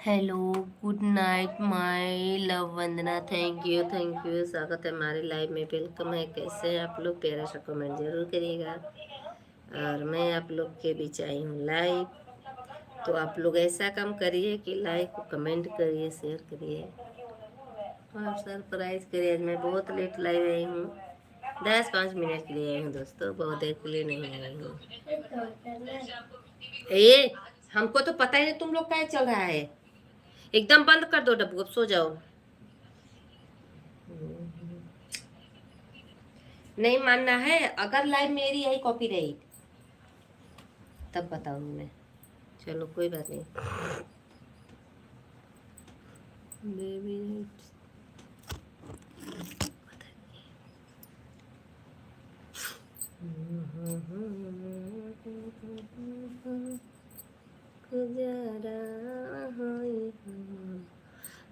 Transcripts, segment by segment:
Hello, good night my love Vandana, thank you स्वागत है हमारे लाइव में, वेलकम है। कैसे हैं आप लोग? प्यारा सा कमेंट जरूर करिएगा। और मैं आप लोग के बीच आई हूँ लाइव, तो आप लोग ऐसा काम करिए कि लाइक कमेंट करिए, शेयर करिए और सरप्राइज करिए। आज मैं बहुत लेट लाइव आई हूँ, 10-5 मिनट के लिए आई हूँ दोस्तों, बहुत देर के लिए नहीं आई हूँ। ये हमको तो पता ही नहीं तुम लोग क्या चल रहा है। एकदम बंद कर दो डब्बू, अब सो जाओ। नहीं मानना है? अगर लाइव मेरी आई कॉपीराइट तब बताऊंगी मैं। चलो कोई बात नहीं। बेबी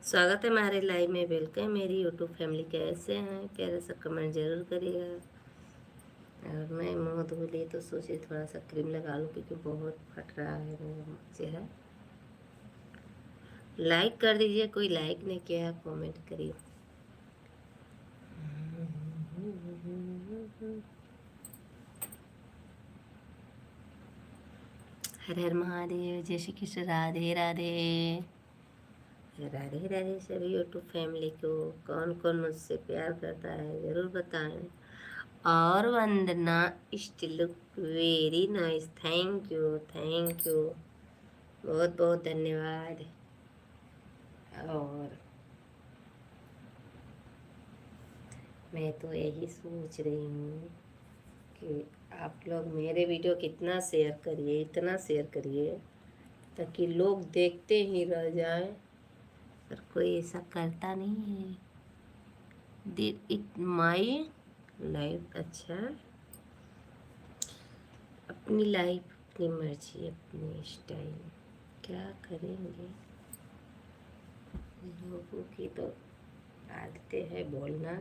स्वागत है हमारे लाइव में, वेलकम मेरी यूट्यूब फैमिली। कैसे हैं? प्यारा सा कमेंट जरूर करिएगा। और मैं मुँह धो ली तो सोचे थोड़ा सा क्रीम लगा लूँ, क्योंकि बहुत फट रहा है मेरा चेहरा। लाइक कर दीजिए, कोई लाइक नहीं किया है कमेंट करिए। हर हर महादेव, जय श्री कृष्ण, राधे राधे। राधे राधे सभी यूट्यूब फैमिली को। कौन कौन मुझसे प्यार करता है ज़रूर बताएं। और Vandana still look very nice, thank you बहुत बहुत धन्यवाद। और मैं तो यही सोच रही हूँ कि आप लोग मेरे वीडियो कितना शेयर करिए, इतना शेयर करिए ताकि लोग देखते ही रह जाएं, पर कोई ऐसा करता नहीं है। Did it my life. अच्छा, अपनी लाइफ अपनी मर्जी अपनी स्टाइल, क्या करेंगे। लोगों की तो आदतें है बोलना।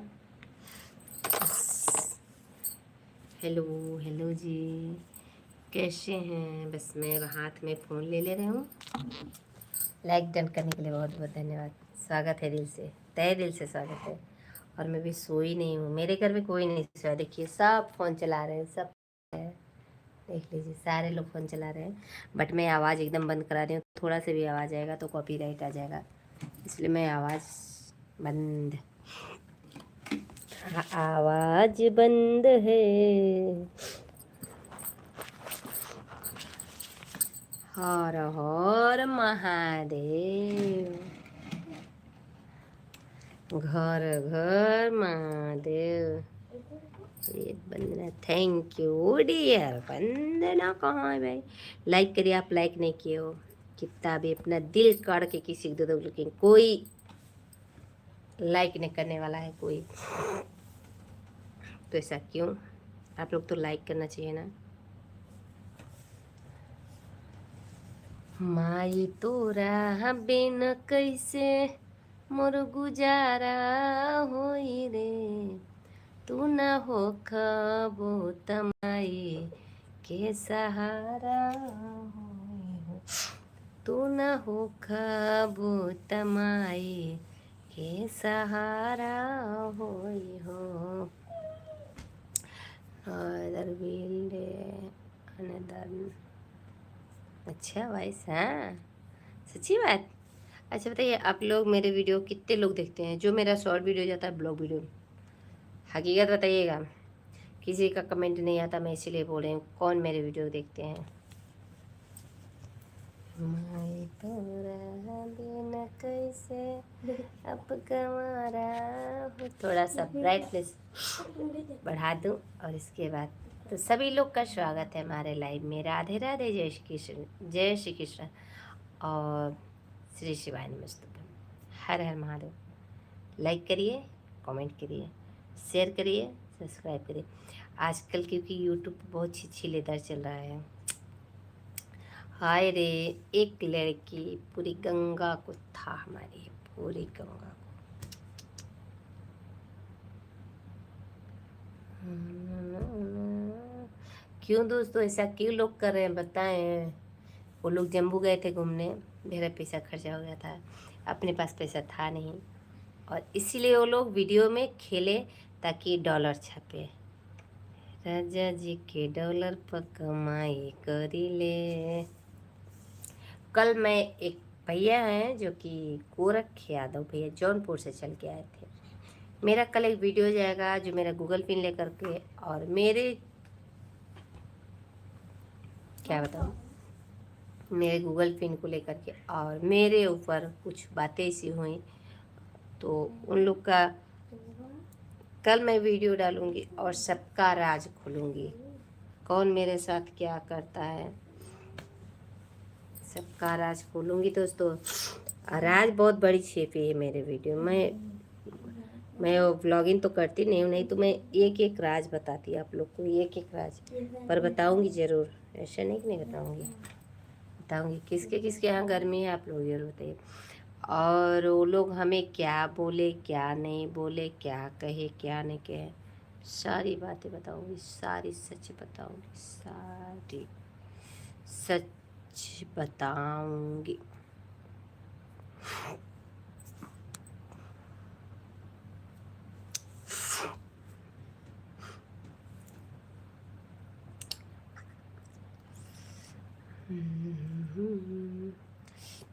हेलो हेलो जी, कैसे हैं? बस मैं हाथ में फ़ोन ले रही हूँ। लाइक डन करने के लिए बहुत बहुत धन्यवाद। स्वागत है दिल से, तहे दिल से स्वागत है। और मैं भी सोई नहीं हूँ, मेरे घर में कोई नहीं सोया। देखिए सब फ़ोन चला रहे हैं, सब है, देख लीजिए सारे लोग फ़ोन चला रहे हैं। बट मैं आवाज़ एकदम बंद करा रही हूँ, थोड़ा सा भी आवाज़ आएगा तो कॉपीराइट आ जाएगा, इसलिए मैं आवाज़ बंद। आवाज़ बंद है। हर हर महादेव, घर घर महादेव। ये वंदना, थैंक यू डियर। वंदना कहाँ है भाई? लाइक करिए, आप लाइक नहीं किए हो। कितना भी अपना दिल काट के किसी को दे दो, लेकिन कोई लाइक नहीं करने वाला है कोई, तो ऐसा क्यों? आप लोग तो लाइक करना चाहिए ना। माई तोरा बिन कैसे मोर गुजारा होई रे, तू न हो खबो तमाई के सहारा होई हो, तू न हो खबो तमाई के सहारा होई हो। Other build another. अच्छा भाई, हाँ सच्ची बात। अच्छा बताइए, आप लोग मेरे वीडियो कितने लोग देखते हैं? जो मेरा शॉर्ट वीडियो जाता है, ब्लॉग वीडियो, हकीकत बताइएगा। किसी का कमेंट नहीं आता, मैं इसीलिए बोल रही हूँ कौन मेरे वीडियो देखते हैं। माई तोरा बिन कैसे अब गंवारा हो। थोड़ा सा ब्राइटनेस बढ़ा दूँ और इसके बाद तो सभी लोग का स्वागत है हमारे लाइव में। राधे राधे, जय श्री कृष्ण, जय श्री कृष्ण और श्री शिवाय नमस्तुभ्यम। हर हर महादेव। लाइक करिए, कमेंट करिए, शेयर करिए, सब्सक्राइब करिए। आजकल क्योंकि यूट्यूब बहुत छिछिलेदार चल रहा है। हाय रे, एक लड़की पूरी गंगा को था हमारी, पूरी गंगा को। क्यों दोस्तों, ऐसा क्यों लोग कर रहे हैं बताएं? वो लोग जम्मू गए थे घूमने, मेरा पैसा खर्चा हो गया था, अपने पास पैसा था नहीं, और इसीलिए वो लोग वीडियो में खेले ताकि डॉलर छपे। राजा जी के डॉलर पर कमाई करी ले। कल मैं एक भैया हैं जो कि गोरख यादव भैया, जौनपुर से चल के आए थे। मेरा कल एक वीडियो जाएगा जो मेरा गूगल पिन लेकर के, और मेरे क्या बताऊँ, मेरे गूगल पिन को लेकर के, और मेरे ऊपर कुछ बातें ऐसी हुई, तो उन लोग का कल मैं वीडियो डालूंगी और सबका राज खोलूंगी। कौन मेरे साथ क्या करता है, सबका राज खोलूंगी दोस्तों। राज बहुत बड़ी छिपी है मेरे वीडियो में। मैं वो व्लॉगिंग तो करती नहीं हूँ, नहीं तो मैं एक एक राज बताती आप लोग को, एक एक राज पर बताऊंगी ज़रूर। ऐसा नहीं कि नहीं बताऊंगी। किसके किसके यहाँ गर्मी है आप लोग ज़रूर बताइए। और वो लोग हमें क्या बोले, क्या नहीं बोले, क्या कहे, क्या नहीं कहे, सारी बातें बताऊंगी, सारी सच बताऊंगी, सारी सच बताऊंगी।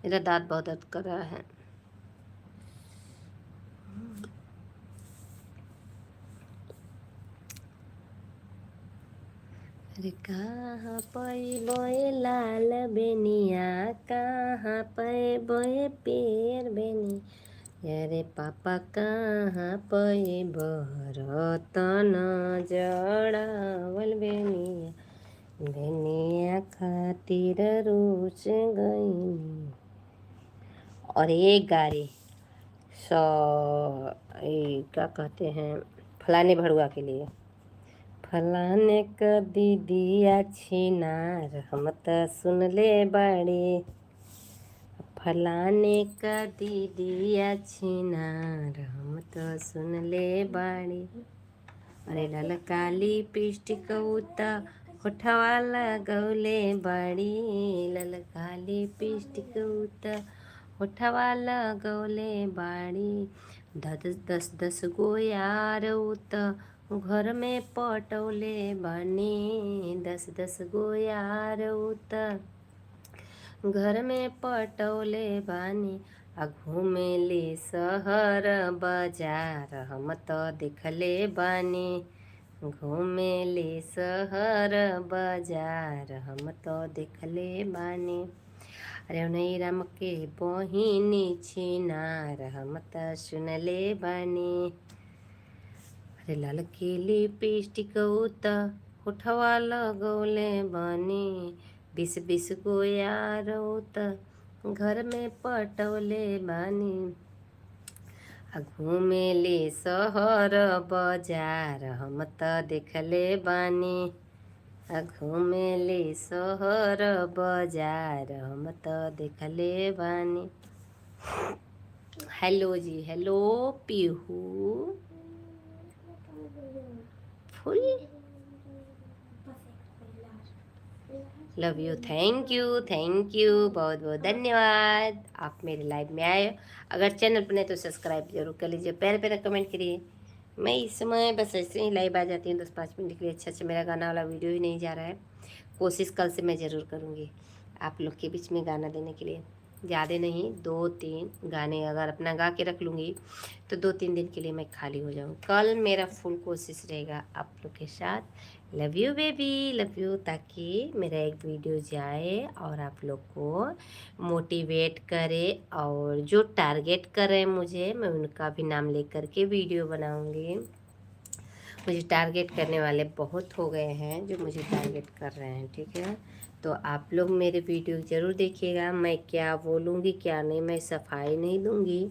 मेरा दांत बहुत दर्द कर रहा है। अरे कहाँ पे बोए लाल बेनिया, कहाँ पे बोए पेड़ बेनी, अरे पापा कहाँ पे बरतन जड़ावल बेनिया, बेनिया खातिर रूस गई। और एक गाड़ी क्या कहते हैं, फलाने भड़ुआ के लिए, फलाने क दीदिया छिनार हम त सुन ले बाड़ी, फलाने का दीदिया छिनार हम तो सुन ले बाड़ी। अरे ललका लिपस्टिक उता होठवा लगौले बाड़ी, ललका लिपस्टिक उता होठवा लगौले बाड़ी। 10 गो यार उत घर में पटौले बानी, 10 गो यार उत घर में पटौले बानी। आ घूमेले शहर बाजार हम तो देखले बानी, घूमेले शहर बाजार हम तो देखले बानी। अरे नहीं राम के बहिनी छिनार हम तो सुनले बानी। अरे ललकी लिपस्टिक उत होठवा लगौले बानी, 20 गो यार उत घर में पटौले बानी। घूमेली शहर बाजार हम त देखले बानी। घूमेली शहर बाजार हम त देखले बानी। हेलो जी, hello Pihu full love you, thank you, thank you, बहुत बहुत धन्यवाद। आप मेरे लाइव में आए। अगर चैनल पर नहीं तो सब्सक्राइब जरूर कर लीजिए, प्यारे प्यारे कमेंट करिए। मैं इस समय बस ऐसे ही लाइव आ जाती हूँ 10-5 मिनट के लिए। अच्छा मेरा गाना वाला वीडियो ही नहीं जा रहा है। कोशिश कल से मैं ज़रूर करूँगी आप लोग के बीच में गाना देने के लिए। ज़्यादा नहीं, 2-3 गाने अगर अपना गा के रख लूँगी तो 2-3 दिन के लिए मैं खाली हो जाऊँ। कल मेरा फुल कोशिश रहेगा आप लोग के साथ। Love you baby, love you, ताकि मेरा एक वीडियो जाए और आप लोग को मोटिवेट करे। और जो टारगेट कर रहे हैं मुझे, मैं उनका भी नाम लेकर के वीडियो बनाऊँगी। मुझे टारगेट करने वाले बहुत हो गए हैं जो मुझे टारगेट कर रहे हैं, ठीक है। तो आप लोग मेरे वीडियो ज़रूर देखिएगा। मैं क्या बोलूँगी क्या नहीं, मैं सफाई नहीं दूँगी,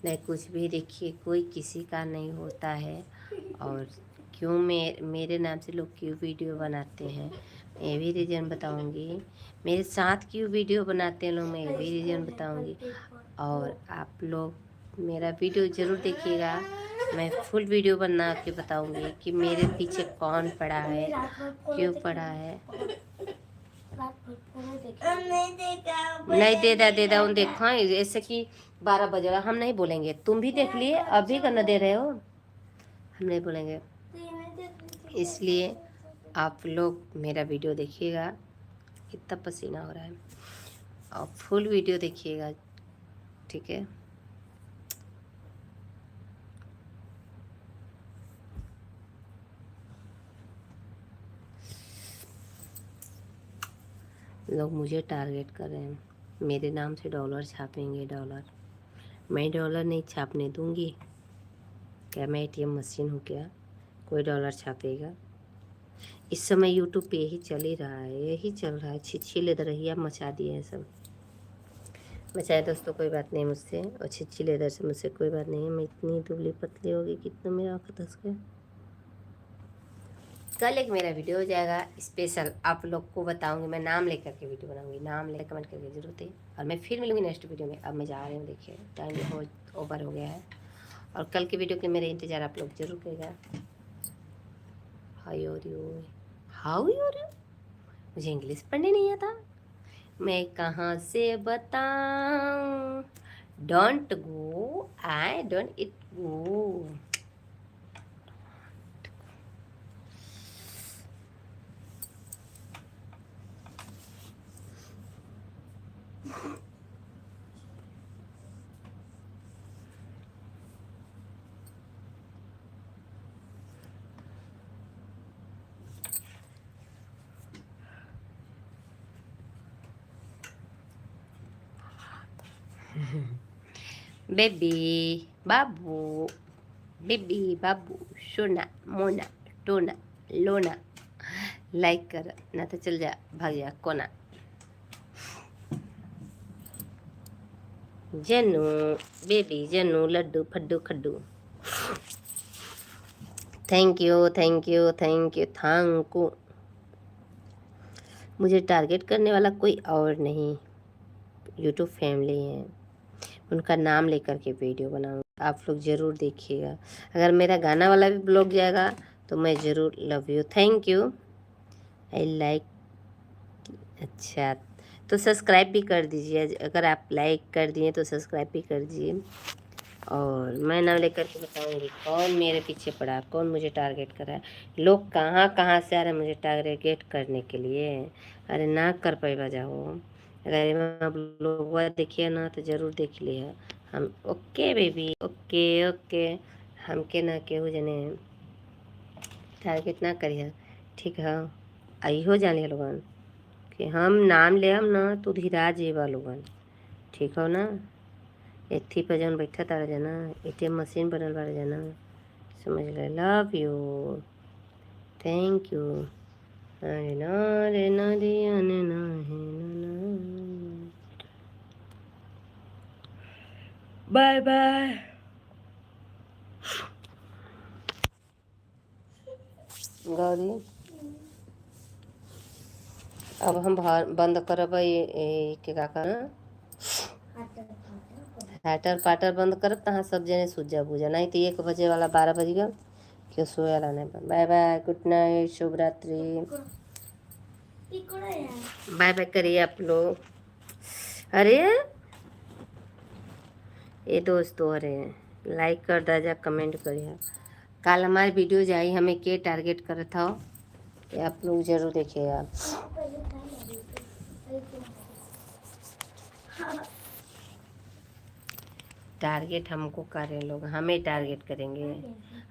नहीं कुछ भी। देखिए कोई किसी का नहीं होता है। और क्यों मेरे नाम से लोग क्यों वीडियो बनाते हैं, मैं ये भी रीज़न बताऊँगी। मेरे साथ क्यों वीडियो बनाते हैं लोग, मैं ये भी रीज़न बताऊँगी। और आप लोग मेरा वीडियो ज़रूर देखिएगा। मैं फुल वीडियो बना के बताऊंगी कि मेरे पीछे कौन पड़ा है, क्यों पड़ा है। नहीं दे दा उन देखा ऐसे कि 12 बजेगा, हम नहीं बोलेंगे। तुम भी देख लिए, अभी करना दे रहे हो, हम नहीं बोलेंगे। इसलिए आप लोग मेरा वीडियो देखिएगा। कितना पसीना हो रहा है। और फुल वीडियो देखिएगा, ठीक है। लोग मुझे टारगेट कर रहे हैं, मेरे नाम से डॉलर छापेंगे। डॉलर मैं डॉलर नहीं छापने दूंगी। क्या मैं एटीएम मशीन हूँ क्या कोई डॉलर छापेगा? इस समय यूट्यूब पे यही चल ही रहा है, यही चल रहा है। छिछी लेदर ही आप मचा दिए हैं सब। मचाए दोस्तों, कोई बात नहीं मुझसे, और छिछी लेदर से मुझसे कोई बात नहीं है। मैं इतनी दुबली पतली होगी, कितना मेरा आँख धस गया। कल एक मेरा वीडियो हो जाएगा स्पेशल, आप लोग को बताऊंगी। मैं नाम लेकर के वीडियो बनाऊंगी, नाम लेकर कमेंट करके जरूर है। और मैं फिर मिलूंगी नेक्स्ट वीडियो में। अब मैं जा रही हूँ, देखिए टाइम भी बहुत ओवर हो गया है। और कल के वीडियो के मेरे इंतज़ार आप लोग जरूर करेगा। How are you, how are you. मुझे इंग्लिश पढ़ने नहीं आता, मैं कहाँ से बताऊँ। Don't go, I don't it go. Baby बाबू, बेबी बाबू, सोना मोना टोना लोना। लाइक कर ना तो चल जा, भाग जा कोना। जनू बेबी जनू लड्डू फड्डू खड्डू। Thank you, thank you, thank you, thank you. मुझे टारगेट करने वाला कोई और नहीं, यूट्यूब फैमिली है। उनका नाम लेकर के वीडियो बनाऊंगा, आप लोग ज़रूर देखिएगा। अगर मेरा गाना वाला भी ब्लॉग जाएगा तो मैं ज़रूर। Love you, thank you, I like. अच्छा तो सब्सक्राइब भी कर दीजिए। अगर आप लाइक कर दिए तो सब्सक्राइब भी कर दीजिए। और मैं नाम लेकर के बताऊंगी कौन मेरे पीछे पड़ा है, कौन मुझे टारगेट कर रहा है। लोग कहाँ कहाँ से आ रहे हैं मुझे टारगेट करने के लिए। अरे ना कर पाएगा जाओ। अगर आप लोग देखिए ना तो ज़रूर देख लिया हम। Okay baby, okay okay. हम के ना केहू जने टारगेट ना करिए, ठीक है। आई हो जाने लोगन कि हम नाम ले हम ना तो धीरा जेवा लोगन, ठीक हो ना। एथी पर जौन बैठा तारा जाना, एटीएम मशीन बनल बारे जाना, समझ ले। Love you, thank you. अरे ना रे ना दिया ने ना है ना। Bye bye. गौरी अब हम बंद करब के का करना हैटर पाटर बंद करब तहाँ सब जने सूझा बूझा, नहीं तो 1 बजे वाला 12 बज गया क्यों सोए वाला नहीं। बाय बाय, गुड नाइट, शुभ रात्रि, बाय बाय करिए आप लोग। अरे ये दोस्तों, अरे लाइक कर दाजा, कमेंट करिए। कल हमारी वीडियो जाई हमें के टारगेट कर था, ये आप लोग जरूर देखिएगा। टारगेट हमको करें लोग, हमें टारगेट करेंगे।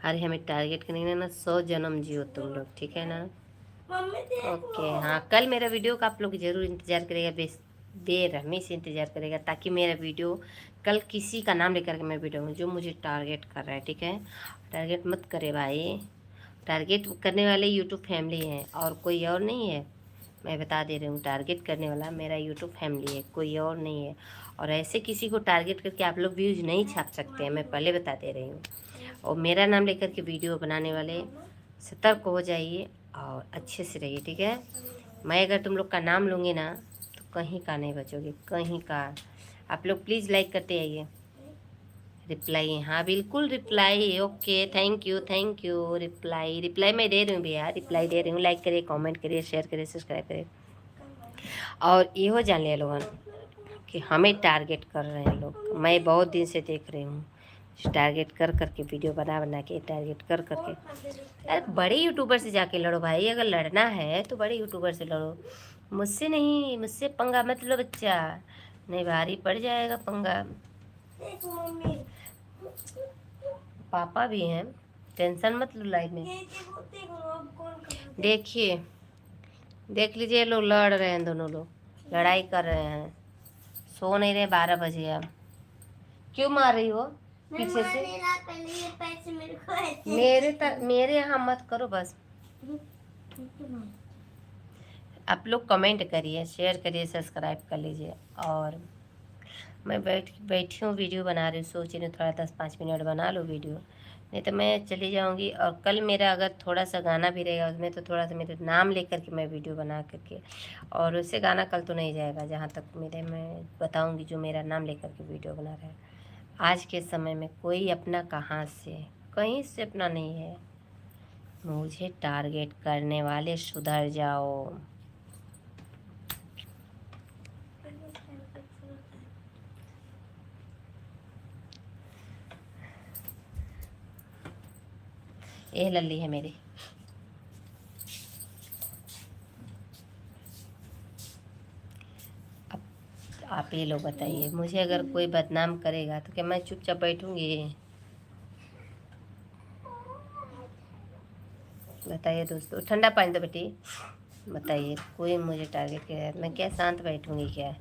अरे हमें टारगेट करेंगे ना, 100 जन्म जियो तुम लोग, ठीक है ना। ओके हाँ, कल मेरा वीडियो का आप लोग जरूर इंतज़ार करेगा, बेरहमी से इंतज़ार करेगा, ताकि मेरा वीडियो कल किसी का नाम लेकर के मैं वीडियो हूँ जो मुझे टारगेट कर रहा है, ठीक है। टारगेट मत करे भाई, टारगेट करने वाले यूट्यूब फैमिली हैं और कोई और नहीं है। मैं बता दे रही हूँ, टारगेट करने वाला मेरा यूट्यूब फैमिली है, कोई और नहीं है। और ऐसे किसी को टारगेट करके आप लोग व्यूज़ नहीं छाप सकते हैं, मैं पहले बता दे रही हूँ। और मेरा नाम लेकर के वीडियो बनाने वाले सतर्क हो जाइए और अच्छे से रहिए, ठीक है। मैं अगर तुम लोग का नाम लूँगी ना तो कहीं का नहीं बचोगे, कहीं का। आप लोग प्लीज़ लाइक करते आइए। रिप्लाई, हाँ बिल्कुल reply, okay, thank you. Reply मैं दे रही हूँ भैया, रिप्लाई दे रही हूँ। लाइक करिए, कमेंट करिए, शेयर करिए, सब्सक्राइब करिए। और इहो जान लिया लोगन कि हमें टारगेट कर रहे हैं लोग, मैं बहुत दिन से देख रही हूँ टारगेट कर करके वीडियो बना के टारगेट कर करके। अरे बड़े यूट्यूबर से जाके लड़ो भाई, अगर लड़ना है तो बड़े यूट्यूबर से लड़ो, मुझसे नहीं। मुझसे पंगा मत लो बच्चा, नहीं भारी पड़ जाएगा पंगा। पापा भी हैं, टेंशन मत लो लाइफ में। देखिए देख लीजिए, लोग लड़ रहे हैं, दोनों लोग लड़ाई कर रहे हैं, सो नहीं रहे। 12 बजे अब क्यों मार रही हो पीछे से? मेरे यहाँ मत करो बस। आप लोग कमेंट करिए, शेयर करिए, सब्सक्राइब कर लीजिए। और मैं बैठी हूँ वीडियो बना रही हूँ, सोच रही हूँ थोड़ा 10-5 मिनट बना लो वीडियो, नहीं तो मैं चली जाऊँगी। और कल मेरा अगर थोड़ा सा गाना भी रहेगा उसमें, तो थोड़ा सा मेरे नाम लेकर के मैं वीडियो बना करके, और उससे गाना कल तो नहीं जाएगा जहाँ तक मैं बताऊँगी जो मेरा नाम लेकर के वीडियो बना रहा है। आज के समय में कोई अपना कहाँ से, कहीं से अपना नहीं है। मुझे टारगेट करने वाले सुधर जाओ। ये लल्ली है मेरी। अब आप ये लोग बताइए, मुझे अगर कोई बदनाम करेगा तो क्या मैं चुपचाप बैठूंगी? बताइए दोस्तों, ठंडा पानी दो बेटी। बताइए, कोई मुझे टारगेट करे, मैं क्या शांत बैठूंगी क्या?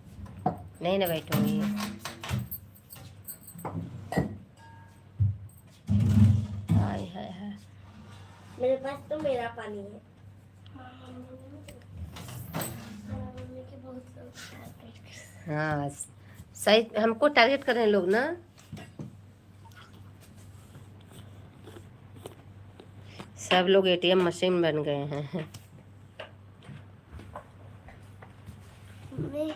नहीं ना बैठूंगी। हाय हाय हाय, मेरे पास तो मेरा पानी है। हाँ सही, हमको टारगेट कर रहे हैं लोग ना। सब लोग एटीएम मशीन बन गए हैं। मम्मी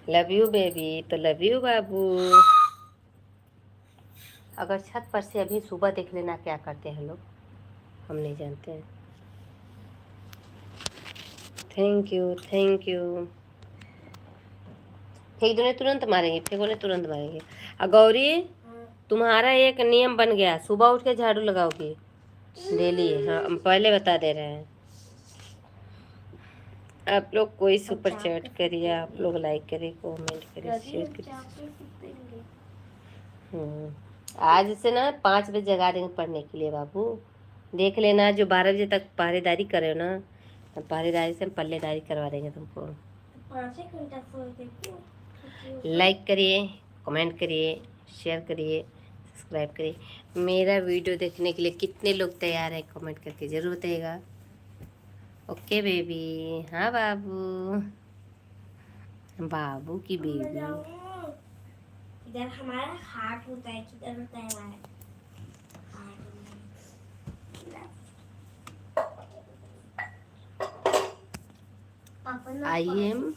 लव यू बेबी, तो लव यू बाबू। अगर छत पर से अभी सुबह देख लेना क्या करते हैं लोग, हम नहीं जानते हैं। Thank you. फेंक दो, तुरंत मारेंगे, फेंको तुरंत मारेंगे। गौरी, तुम्हारा एक नियम बन गया, सुबह उठ के झाड़ू लगाओगी डेली। हाँ, हम पहले बता दे रहे हैं। आप लोग कोई सुपर चैट करिए, आप लोग लाइक करिए, कमेंट करिए, शेयर करिए। आज से ना 5 बजे जगा देंगे पढ़ने के लिए बाबू। देख लेना, जो 12 बजे तक पहरेदारी करे हो ना, पहरेदारी से हम पल्लेदारी करवा देंगे तुमको। 5 घंटा सोते क्यों? लाइक करिए, कमेंट करिए, शेयर करिए, सब्सक्राइब करिए। मेरा वीडियो देखने के लिए कितने लोग तैयार हैं, कमेंट करके ज़रूर बताइएगा। Okay baby. हाँ बाबू, बाबू की बेबी। इधर हमारा हार्ट होता है, किधर होता है हमारा I am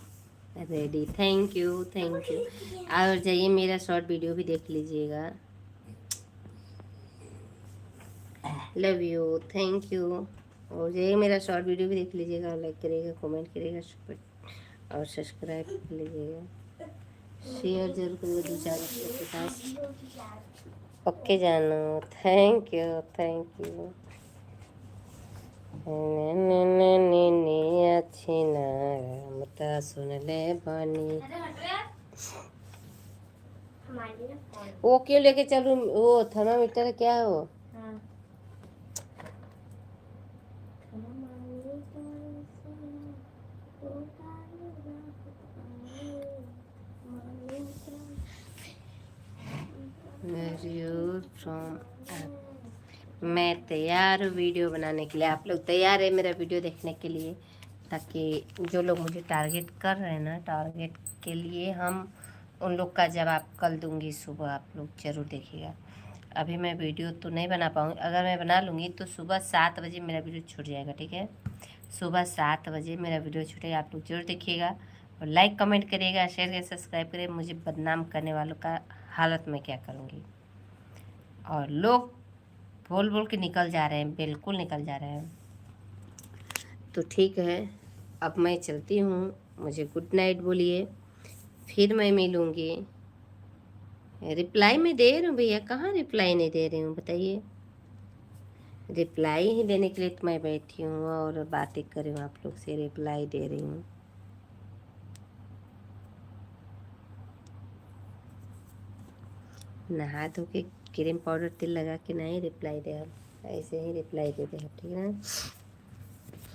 ready. Thank you, thank you. और जाइए मेरा शॉर्ट वीडियो भी देख लीजिएगा। Love you, thank you. और जाइए मेरा शॉर्ट वीडियो भी देख लीजिएगा, लाइक करिएगा, कमेंट करिएगा और सब्सक्राइब कर लीजिएगा, शेयर जरूर करिएगा 2-4 लोगों के पास। ओके जानो, थैंक यू, थैंक यू। अच्छी ना सुन ले बानी। वो क्यों लेके चलूं? वो थर्मामीटर क्या है वो? मैं तैयार हूँ वीडियो बनाने के लिए। आप लोग तैयार है मेरा वीडियो देखने के लिए? ताकि जो लोग मुझे टारगेट कर रहे हैं ना, टारगेट के लिए हम उन लोग का जवाब कल दूंगी सुबह। आप लोग ज़रूर देखिएगा। अभी मैं वीडियो तो नहीं बना पाऊँगी, अगर मैं बना लूँगी तो सुबह 7 बजे मेरा वीडियो छूट जाएगा, ठीक है? सुबह 7 बजे मेरा वीडियो छूटेगा, आप लोग जरूर देखिएगा और लाइक कमेंट करिएगा, शेयर करिए, सब्सक्राइब करिए। मुझे बदनाम करने वालों का हालत में क्या करूँगी। और लोग बोल बोल के निकल जा रहे हैं, बिल्कुल निकल जा रहे हैं। तो ठीक है, अब मैं चलती हूँ। मुझे गुड नाइट बोलिए, फिर मैं मिलूँगी। रिप्लाई मैं दे रही हूँ भैया, कहाँ रिप्लाई नहीं दे रही हूँ बताइए? रिप्लाई ही देने के लिए तो मैं बैठी हूँ और बातें कर रही हूँ, आप लोग से रिप्लाई दे रही हूँ। नहा धो के क्रीम पाउडर तेल लगा के नहीं रिप्लाई दे, हम ऐसे ही रिप्लाई दे दे, ठीक है ना?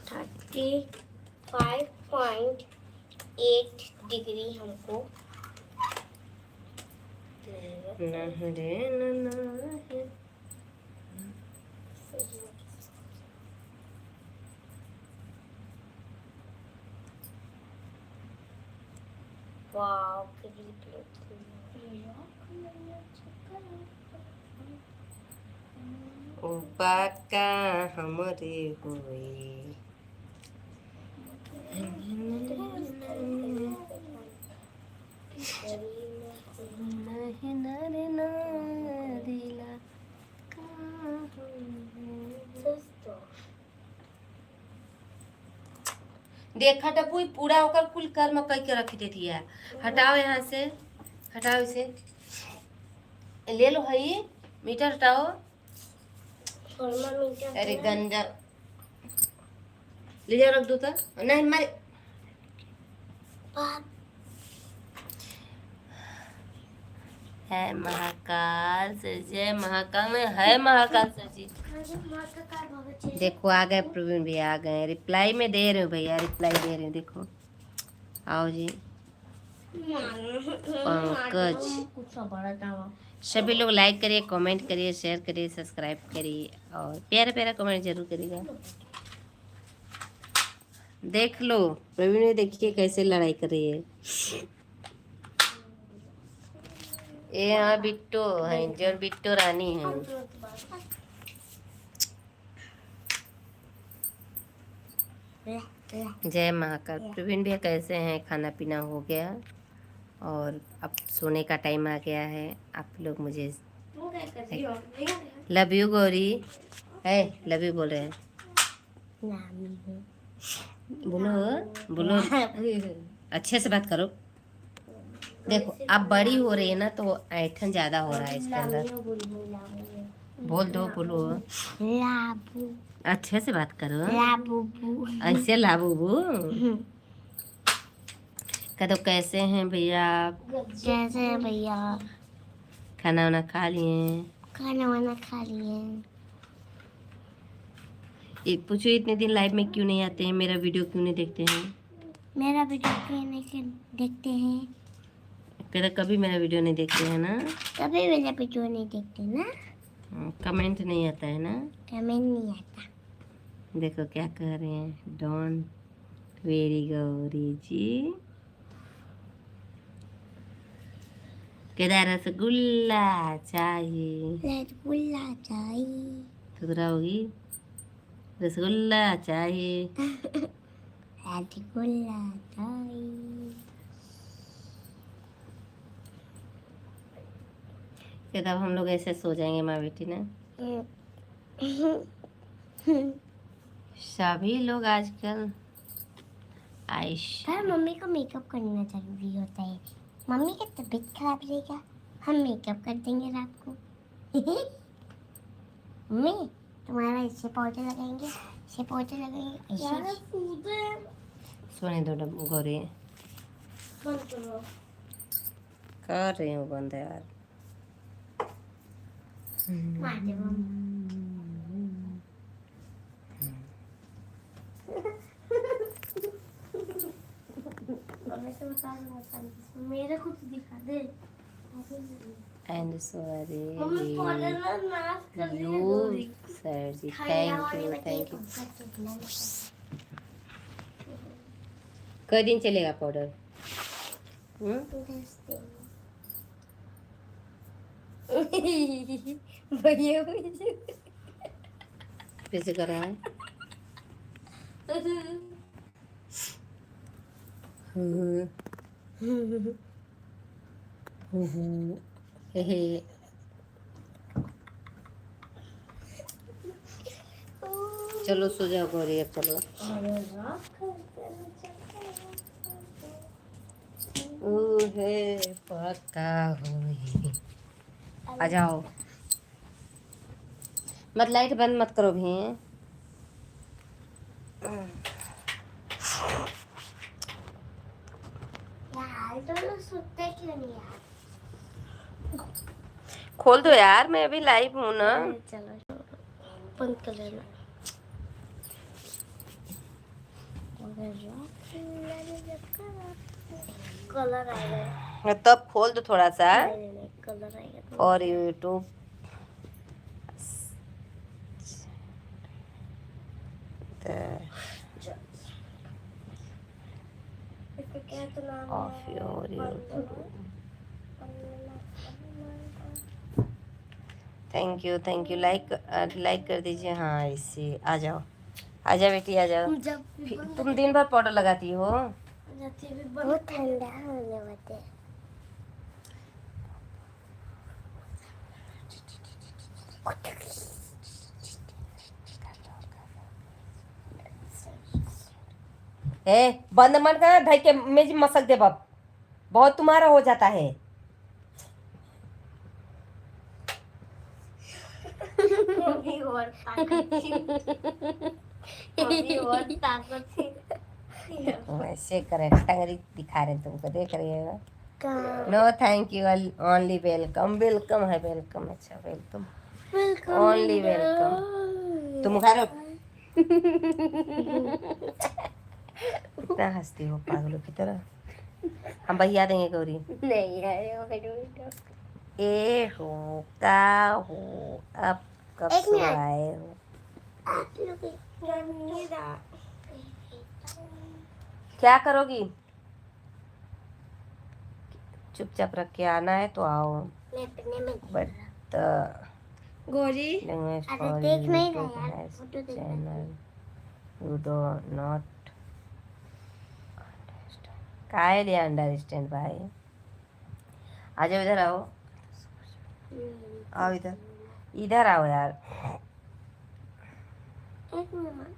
35.8 डिग्री हमको वाव बाका हमरे हुए। देखा टप्पू पूरा होकर कुल कर मकई के रख देती है। हटाओ यहाँ से, हटाओ इसे, ले लो है मीटर हटाओ। अरे गंजा ले जाओ, रख दो तो नहीं हमारे। है महाकाल सर, जय महाकाल में है महाकाल सर जी। देखो आ गए प्रवीण भैया, आ गए। रिप्लाई में दे रहे हो भैया, रिप्लाई दे रहे हो, देखो आओ जी। पंकज, सभी लोग लाइक करिए, कमेंट करिए, शेयर करिए, सब्सक्राइब करिए और प्यारा प्यारा कमेंट जरूर करिएगा। देख लो प्रवीण ने, देखिए कैसे लड़ाई कर रही है। ये यहाँ बिट्टो है, जो बिट्टो रानी है। जय महाकाल। प्रवीण भैया कैसे हैं? खाना पीना हो गया और अब सोने का टाइम आ गया है। आप लोग मुझे लव यू गौरी है, लव यू बोल रहे हैं। बोलो बोलो, अच्छे से बात करो। देखो अब बड़ी हो रही है ना, तो ऐठन ज्यादा हो रहा है इसके अंदर। बोल दो, बोलो, अच्छे से बात करो। ऐसे लाबू, कह दो कैसे हैं भैया आप? कैसे हैं भैया? खाना वाना खा लिए? खाना वाना खा लिए? पूछो इतने दिन लाइव में क्यों नहीं आते हैं, मेरा वीडियो क्यों नहीं देखते हैं? मेरा वीडियो क्यों नहीं देखते हैं? कहते कभी मेरा वीडियो नहीं देखते हैं ना? कभी मेरा वीडियो नहीं देखते ना? कमेंट नहीं आता है ना? कमेंट नहीं आता। देखो क्या कह रहे हैं, डॉन वेरी गौरी जी। कहता रसगुल्ला चाहिए। रसगुल्ला चाहिए। खुदरा होगी, रसगुल्ला चाहिए। रसगुल्ला चाहिए। कहता अब हम लोग ऐसे सो जाएंगे माँ बेटी ना। सभी लोग आजकल आइश। पर मम्मी को मेकअप करना जरूरी होता है। मम्मी की तबीयत खराब रहेगा, हम मेकअप कर देंगे रात को। मम्मी तुम्हारा इससे पाउडर लगाएंगे, इससे पाउडर लगाएंगे ऐसे। सोने दो गौरी। बंद करो। कर रही हूँ बंद यार। मार दे मम्मी। मेरे को तो दिखा दे। एंड सॉरी मम्मी पाउडर ना नाश कर रही है यू गौरी। सर जी, थैंक यू थैंक यू। कई दिन चलेगा पाउडर? भैया कैसे कर रहा है? हे चलो सो जाओ गौरी, अब चलो। है पक्का हुई, आ जाओ। मत लाइट बंद मत करो भी। यार दोनों सुनते क्यों नहीं यार? खोल दो यार, मैं अभी लाइव हूँ ना। चलो बंद कर लेना। कलर आएगा। तब खोल दो थोड़ा सा कलर आएगा और यूट्यूब। क्या तो नाम of your YouTube. Thank you like कर दीजिए। हाँ इसी आ जाओ, आ जाओ बेटी आ जाओ। तुम दिन भर पाउडर लगाती हो? बहुत ठंडा होने वाला है। ए बंद मत कर, ढाई के मेज मसक दे बाप, बहुत तुम्हारा हो जाता है। ऐसे करे टंगरी दिखा रहे तुमको, देख रही है। No thank you, only welcome. Welcome है, वेलकम। अच्छा वेलकम, ओनली वेलकम। तुम खा रहे हो? इतना हंसती हो पागलों की तरह। हम भैया देंगे गौरी। नहीं यार ए हो का हो, अब कब एक से मिनट। आए हो? आप लोग क्या करोगी? चुपचाप रख के आना है तो आओ। मैं अपने में बट गोरी लैंग्वेज अरे फॉर देख नहीं यूट्यूब रहा यार, हैज फोटो देख रहा चैनल यू डू नॉट काहे लिए अंडरस्टैंड भाई। आ जाओ इधर आओ, आओ इधर, इधर आओ यार। एक मिनट।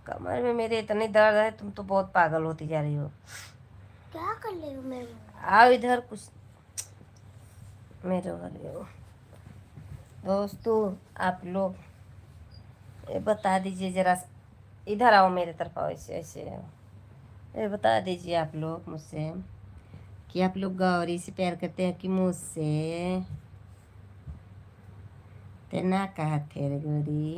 कमर में मेरे इतनी दर्द है, तुम तो बहुत पागल होती जा रही हो। क्या कर रही हो मेरे? आओ इधर, कुछ मेरे वाले हो। दोस्तों आप लोग ये बता दीजिए जरा, इधर आओ मेरे तरफ आओ, ऐसे ऐसे आओ। ये बता दीजिए आप लोग मुझसे कि आप लोग गौरी से प्यार करते हैं कि मुझसे। तेना कहा थे रे गौरी।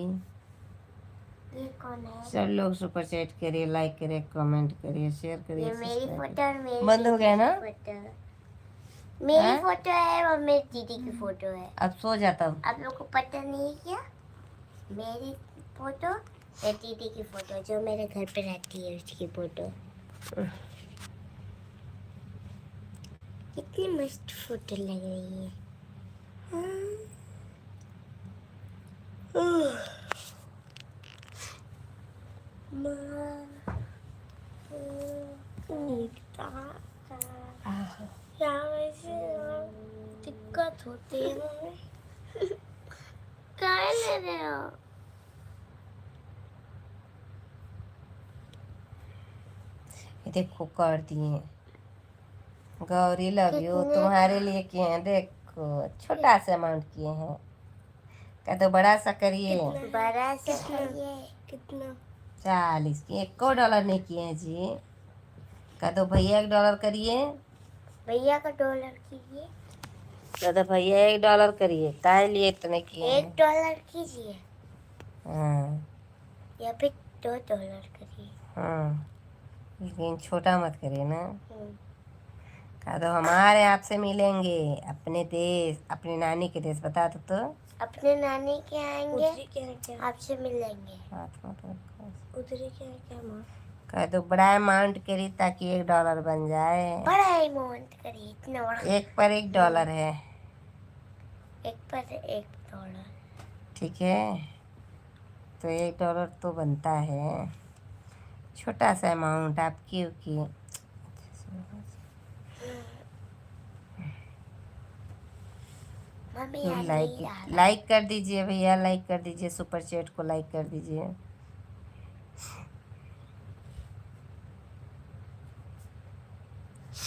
ये कौन है? सब लोग सुपर चैट करिए, लाइक करिए, कमेंट करिए, शेयर करिए, ये मेरी सब्सक्राइब फोटो और मेरी बंद हो गया ना? फोटो। मेरी हाँ? फोटो है और मेरी दीदी की फोटो है। अब सो जाता हूँ। आप लोग को पता नहीं है क्या? मेरी फोटो और दीदी की फोटो, जो मेरे घर पे रहती है उसकी फोटो। कितनी मस्त फोटो लग रही है। दिक्कत होती है मम्मी। क्या ले रहे हो? ये देखो कर दिए। गौरी लव यू कितने? तुम्हारे लिए किए हैं, देखो छोटा सा अमाउंट किए हैं। क्या तो बड़ा सा करिए। बड़ा सा करिए। कितना? 40 की, $1 नहीं किए हैं जी। क्या तो भैया $1 करिए। भैया का डॉलर कीजिए। क्या तो भैया $1 करिए, काहे लिए इतने किए हैं? $1 कीजिए हाँ या फिर $2 करिए। हाँ, लेकिन छोटा मत करिए ना। क्या तो हमारे आपसे मिलेंगे, अपने देश, अपनी नानी के देश, बता दो तो। अपने नानी के आएंगे, आपसे मिलेंगे। हाथ मत रखो। उधरी क्या माँ? कह दो बड़ा अमाउंट करी ताकि $1 बन जाए। बड़ा अमाउंट करिए, इतना बड़ा। एक पर $1 है। एक पर $1। ठीक है, तो $1 तो बनता है। छोटा सा अमाउंट आप क्योंकि मम्मी तो यार लाइक नहीं रहा। लाइक कर दीजिए भैया, लाइक कर दीजिए, सुपर चैट को लाइक कर दीजिए।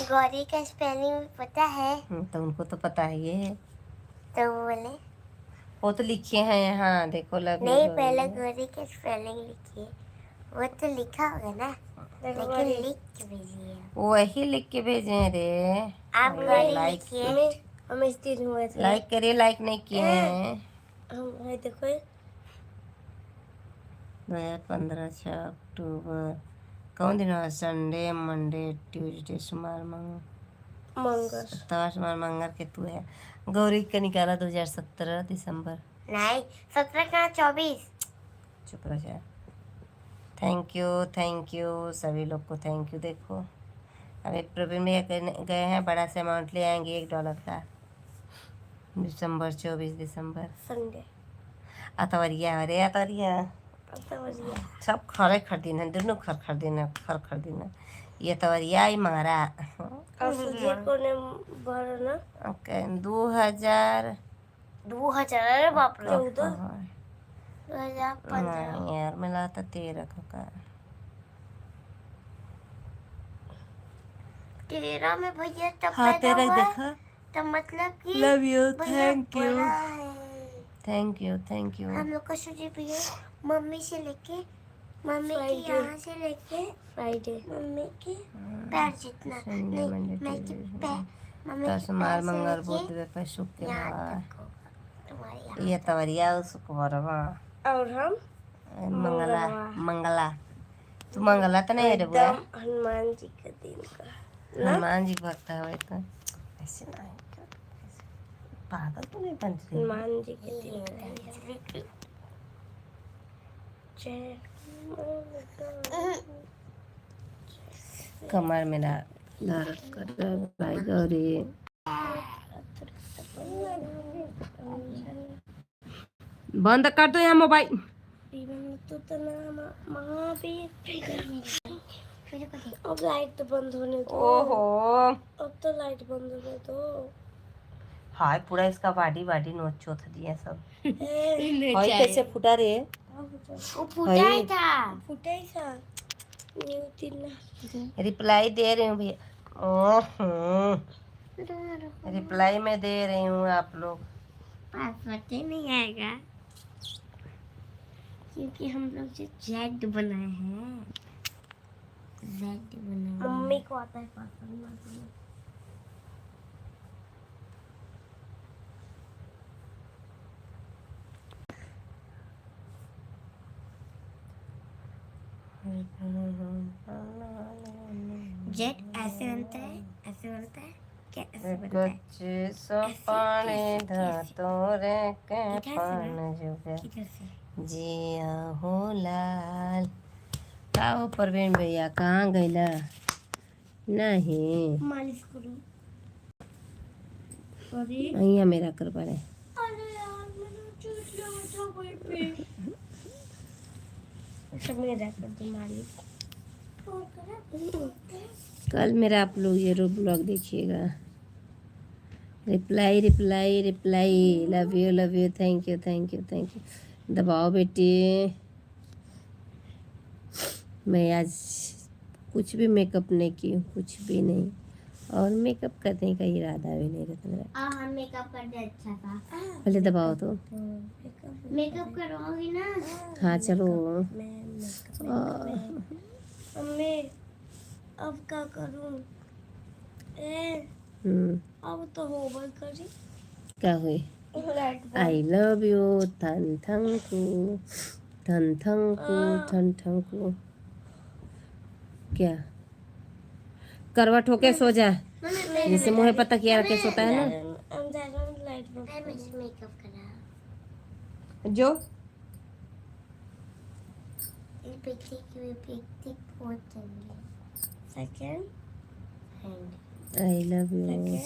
गौरी का स्पेलिंग पता है? तो उनको तो पता है ये, तो बोले वो तो लिखे हैं यहाँ, देखो लव यू नहीं, गौरी। पहले गौरी का स्पेलिंग लिखिए। वो तो लिखा होगा ना, लेकिन लिख के भेजिए। वही लिख के भेजे रे। आप गौरी लाइक लिखिए। हम इस दिन हुए थे। लाइक करिए, लाइक नहीं किए हैं। हम देखो 2015 6 अक्टूबर कौन दिन है? संडे, मंडे, ट्यूसडे, सोमवार, मंगल। सप्ताह, सोमवार, मंगल के तू है। गौरी का निकाला 2017 दिसंबर। नहीं, 17 का 24। चुप रह जा। थैंक यू सभी लोग को, थैंक यू। देखो अभी प्रवीण भैया गए हैं, बड़ा सा अमाउंट ले आएंगे $1 का। दिसंबर 24 दिसंबर संडे। अतवरिया, अरे अतवरिया सब खरे खरीदना, दोनों खर खरीदना। ये तवरिया ही मारा। और सुधीर को ने भरना ओके 2000। 2000। अरे बाप रे। 14 हाँ, 2015। नहीं यार मिला था 13 का। 13 में भैया तब हाँ पैदा 13 हुआ है, देखा। तो मतलब कि लव यू, भैया थैंक यू, बड़ा है। Thank you. हम लोग का सुधीर भैया मम्मी से लेके, मम्मी के यहाँ से लेके फ्राइडे, मम्मी के पैर जितना संडे, नहीं, मंडे, मैं के पैर, मम्मी तो के सोमवार, पैर से मंगल, बुध, लेके बृहस्पति, शुक्रवार। यहाँ तक होगा तुम्हारे यहाँ। ये तवरिया शुक्रवारवा। और हम मंगला तू मंगला तो नहीं रे बुआ। एकदम हनुमान जी के दिन का। हनुमान जी भक्त है तो ऐसे नहीं पागल तो नहीं बन रही। हनुमान जी के दिन कमर मेरा दर्द कर रहा है भाई गौरी। बंद कर दो यहाँ मोबाइल। अब लाइट तो बंद होने दो। ओहो अब तो लाइट बंद होने दो। हाय पूरा इसका बाडी नोच चोथ दिया सब। हाय कैसे फूटा रे? वो फूटा ही था। रिप्लाई दे रही हूँ भैया। रिप्लाई में दे रही हूँ आप लोग। पासवर्ड ही नहीं आएगा क्योंकि हम लोग जो चैट बनाए हैं। Z बना। मम्मी को आता है पास्ता। जेट ऐसे बनता है, ऐसे बनता है, क्या ऐसे बनता है? कच्चे सो पानी धतोरे के पान जुगे किधर से? जिया हो लाल। का हो परवीन भैया कहाँ गइला? नहीं मालिश करूं। सॉरी। અહીંયા मेरा करवा रहे। अरे यार मैंने चोट लगा था वहीं पे। सब मेरा कर दो मालिश। कल मेरा आप लोग ये ब्लॉग देखिएगा। Reply reply reply, love you thank you thank you thank you. दबाओ बेटी। मैं आज कुछ भी मेकअप नहीं की हूँ, कुछ भी नहीं, और मेकअप करने का इरादा भी नहीं रहता मेरा। हाँ मेकअप करते अच्छा था। पहले दबाओ तो। मेकअप करवाओगी ना? हाँ चलो। मम्मी अब क्या करूं? अब तो होगा करी। क्या हुई? आई लव यू थन थंकू थन थंकू थन थंकू। क्या करवा ठोके सो जा, जैसे मुँह पता किया रखे सोता है ना। मेकअप करा जो second I love you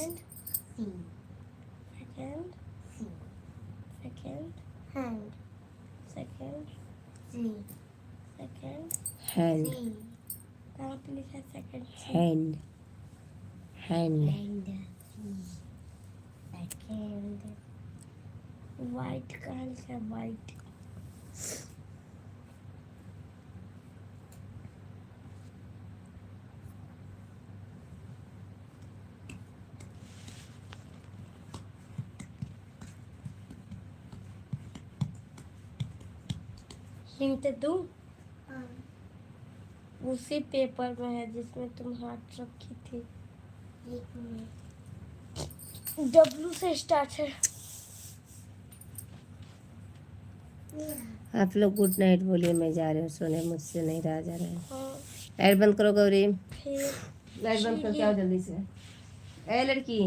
second hand second hand कहाँ पे लिखा है second? Hand hand second white कहाँ लिखा है? वाइट हिंट दूँ? हाँ। उसी पेपर में है जिसमें तुम हाथ रखी थी। W से स्टार्ट है। आप लोग गुड नाइट बोलिए, मैं जा रही हूँ सोने, मुझसे नहीं रहा जा रहा है। हाँ। लाइट बंद करो गौरी, फिर लाइट बंद करके आओ जल्दी से। ए लड़की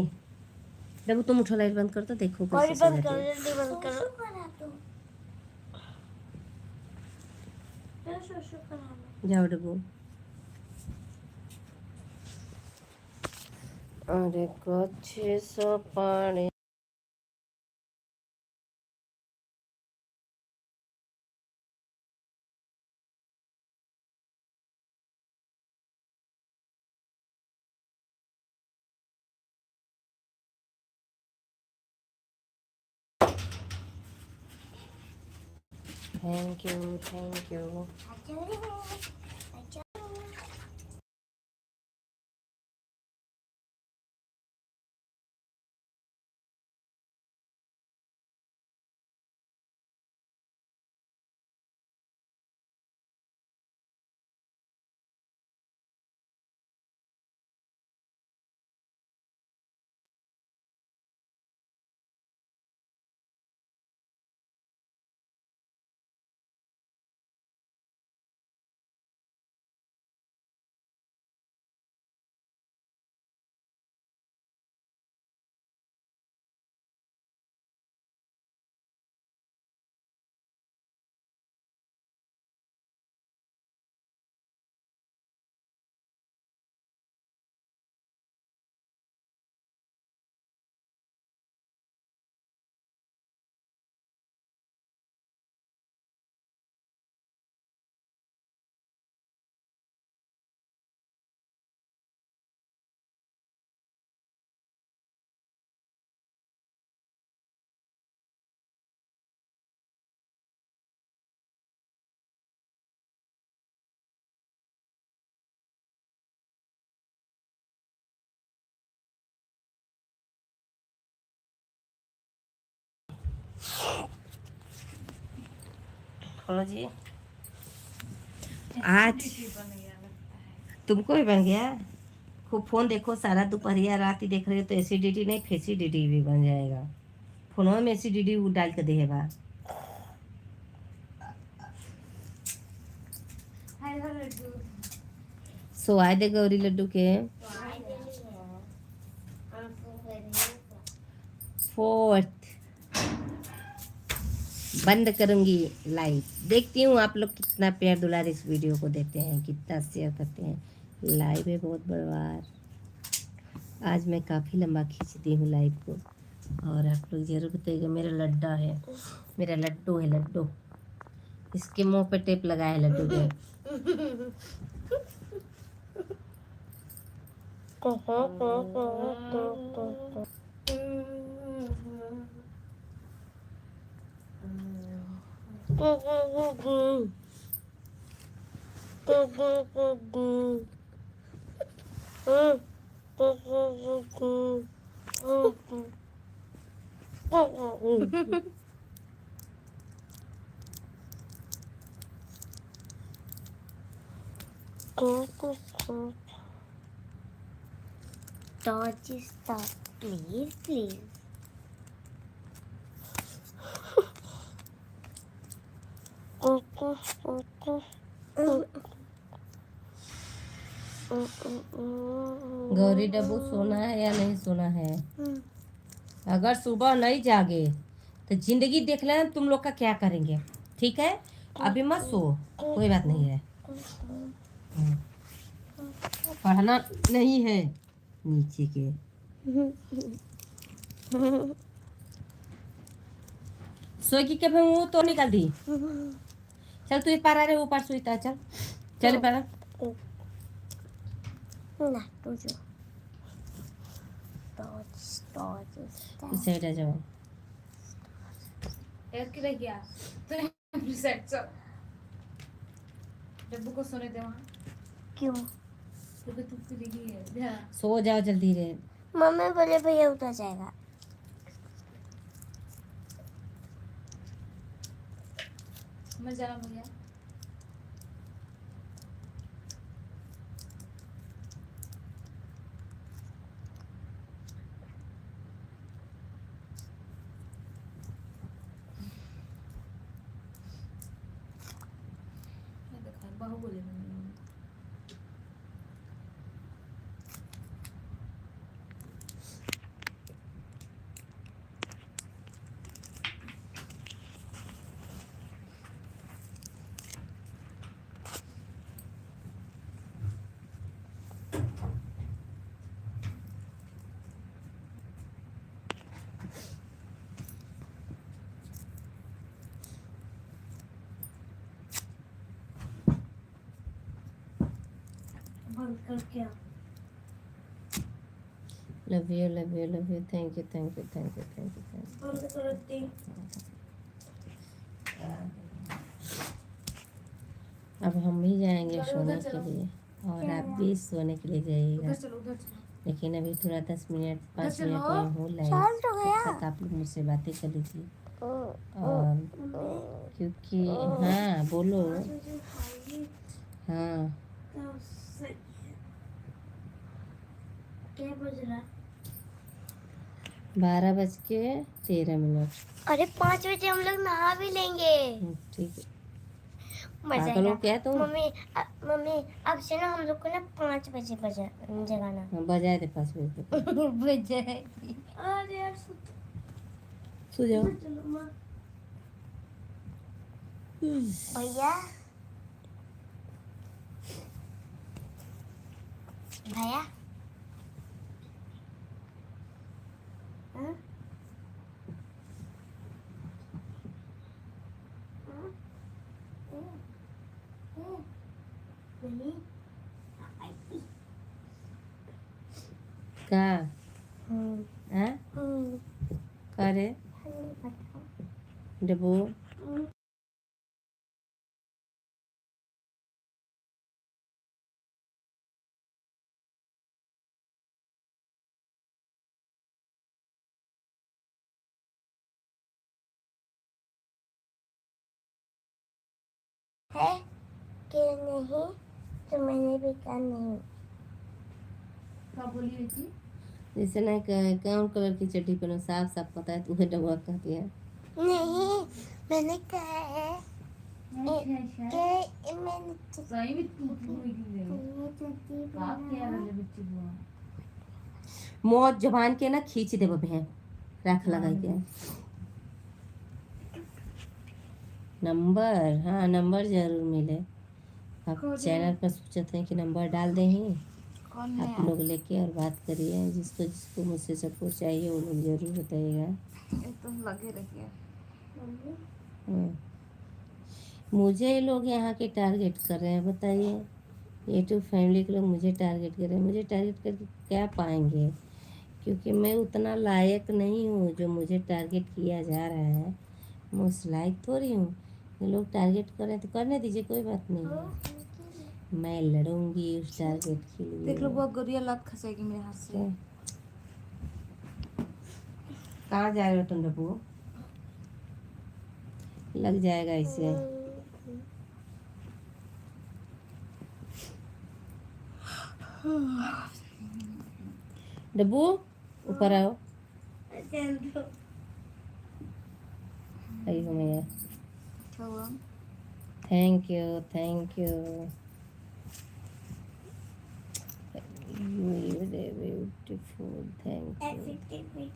देखो, तुम उठो, लाइट बंद कर, तो देखो कैसे सो बंद जाती करो, है। जल्दी बंद करो। जाओ डबू। अरे कच्चे सो पानी। Thank you thank you. खोलो जी। आज तुमको भी बन गया। खूब फोन देखो, सारा दोपहरिया रात ही देख रहे हो तो एसिडिटी नहीं फेसिडिटी भी बन जाएगा। फोनों में एसिडिटी डाल के देगा। सो आए दे गौरी लड्डू के फोर्थ बंद करूंगी लाइव। देखती हूँ आप लोग कितना प्यार दुलार इस वीडियो को देते हैं, कितना शेयर करते हैं। लाइव है बहुत बड़वार। आज मैं काफ़ी लंबा खींचती हूँ लाइव को, और आप लोग जरूर बताइएगा। मेरा लड्डा है, मेरा लड्डू है, लड्डू। इसके मुंह पे टेप लगा है लड्डू के। Dodge stop, please, please. Gauri डब्बू सोना है या नहीं सोना है? अगर सुबह नहीं जागे तो जिंदगी देख लेना तुम लोग का क्या करेंगे। ठीक है, अभी मत सो, कोई बात नहीं है। पढ़ना नहीं है नीचे के। सोई के वो तो निकल दी। चल तू पार आ रहे ऊपर सोईता, चल चल पारा ना तुझे इस साइड आ जाओ। एक रह गया तो रिसेट चल डब्बू को सोने दे वहाँ। क्यों? क्योंकि तू फिरेगी है ध्यान। सो जाओ जल्दी रे। मम्मी बोले भैया उतर जाएगा। मैं जाना भैया। बाहुबली में बंद कर क्या? Love you love you love you. Thank you thank you thank you thank you thank you. बंद कर दे। अब हम भी जाएंगे सोने के लिए, और आप भी सोने के लिए जाइएगा। उधर चलो उधर चलो। लेकिन अभी थोड़ा 10 मिनट 5 चलो। मिनट में हो लाइव। चाल तो गया। तब तक आप लोग मुझसे बातें कर लीजिए। और क्योंकि हाँ बोलो। हाँ क्या बज रहा? 12:13। अरे 5 बजे हम लोग नहा भी लेंगे। ठीक है। मजा पागल हो आएगा। क्या तुम? मम्मी अब से ना हम लोग को ना 5 बजे जगाना। हाँ, बजाए थे 5 बजे तक। बजाएगी। अरे यार सो जाओ। भैया भैया हाँ? नहीं का हाँ करे डब्बू। है कि नहीं तो मैंने भी कहा नहीं। क्या बोली बेटी? जैसे ना कौन कलर की चड्डी पहनो, साफ साफ पता है तुम्हें डबुआ कहती है। नहीं, मैंने कहा है अच्छा कि मैंने सही में तू हुई कि चड्डी बाप क्या पहना। वाले बच्चे बुआ मौत जबान के ना खींच दे बबे, रख लगाई के नंबर। हाँ नंबर जरूर मिले। आप चैनल पर सोचते हैं कि नंबर डाल दें ही कौन आप लोग लेके और बात करिए। जिसको जिसको मुझसे सपोर्ट चाहिए वो लोग जरूर बताइएगा। तुम लगे रहिए। हाँ। मुझे ये लोग यहाँ के टारगेट कर रहे हैं, बताइए। यूट्यूब फैमिली के लोग मुझे टारगेट कर रहे हैं। मुझे टारगेट करके क्या पाएंगे? क्योंकि मैं उतना लायक नहीं हूँ जो मुझे टारगेट किया जा रहा है। मैं उस लायक थोड़ी हूँ। ये लोग टारगेट कर रहे हैं तो करने दीजिए, कोई बात नहीं है। मैं लड़ूंगी उस टारगेट के लिए। देख लो वो गुड़िया लात खसेगी मेरे हाथ से। कहाँ जा रहे हो तुम डब्बू? लग जाएगा इसे। डब्बू ऊपर आओ। आई हो मैया। क्या हुआ? Thank you thank you. Beautiful thank you.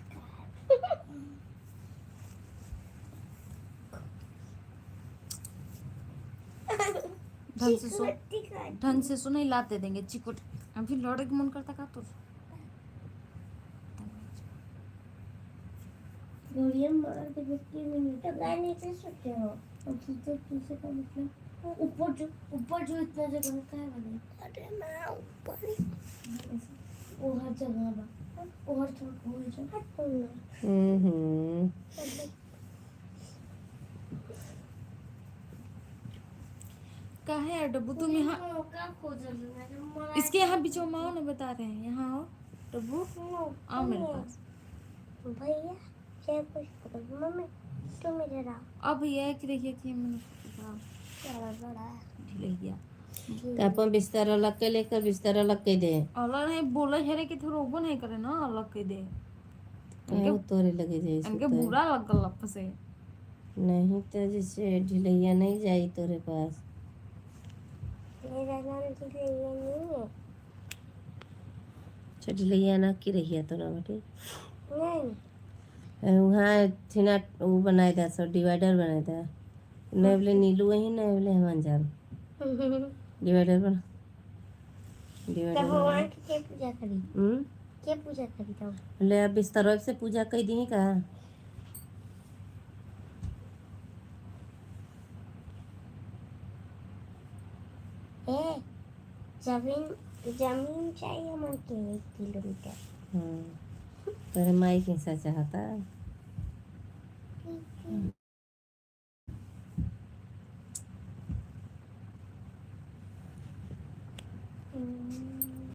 ढंग से सो नहीं लाते देंगे चिकुट। अभी लौड़े का मन करता का तो गोलियां मार के 50 मिनट तो गाने से सोते हो। अब सीधे पीछे का मतलब ऊपर जो इतना जगह होता है वाले। अरे मैं ऊपर वो हर जगह बा वो हर जगह। कहाँ है डब्बू? तुम यहाँ इसके यहाँ बिचो माओ ना, बता रहे हैं यहाँ आओ डब्बू, आओ मेरे पास। भैया क्या कुछ करो मम्मी तुम इधर आओ। अब भैया कि रहिए कि मैंने बड़ा बड़ा ढिलैया अपन बिस्तर अलग के लेकर बिस्तर अलग के दे। अलग नहीं बोला है कि थोड़ा वो नहीं करे ना, अलग के दे कहो तोरे लगे जाई इनके सुते। बुरा लगल लप से। नहीं तो जैसे ढिलैया नहीं जाई तोरे पास। मेरा नाम ढिलैया नहीं है। अच्छा ढिलैया ना की रही तो ना बेटी। नहीं वहाँ थिना वो बनाए था, सब डिवाइडर बनाए था। नहीं बोले नीलू वही, नहीं बोले हेमंत जान डिवाइडर बना। डिवाइडर तब भगवान की क्या पूजा करी? हम्म क्या पूजा करी तब? ले अब बिस्तर से पूजा कर दी का। ए जमीन जमीन चाहिए मुझे 1 किलोमीटर। तेरे माई कैसा चाहता।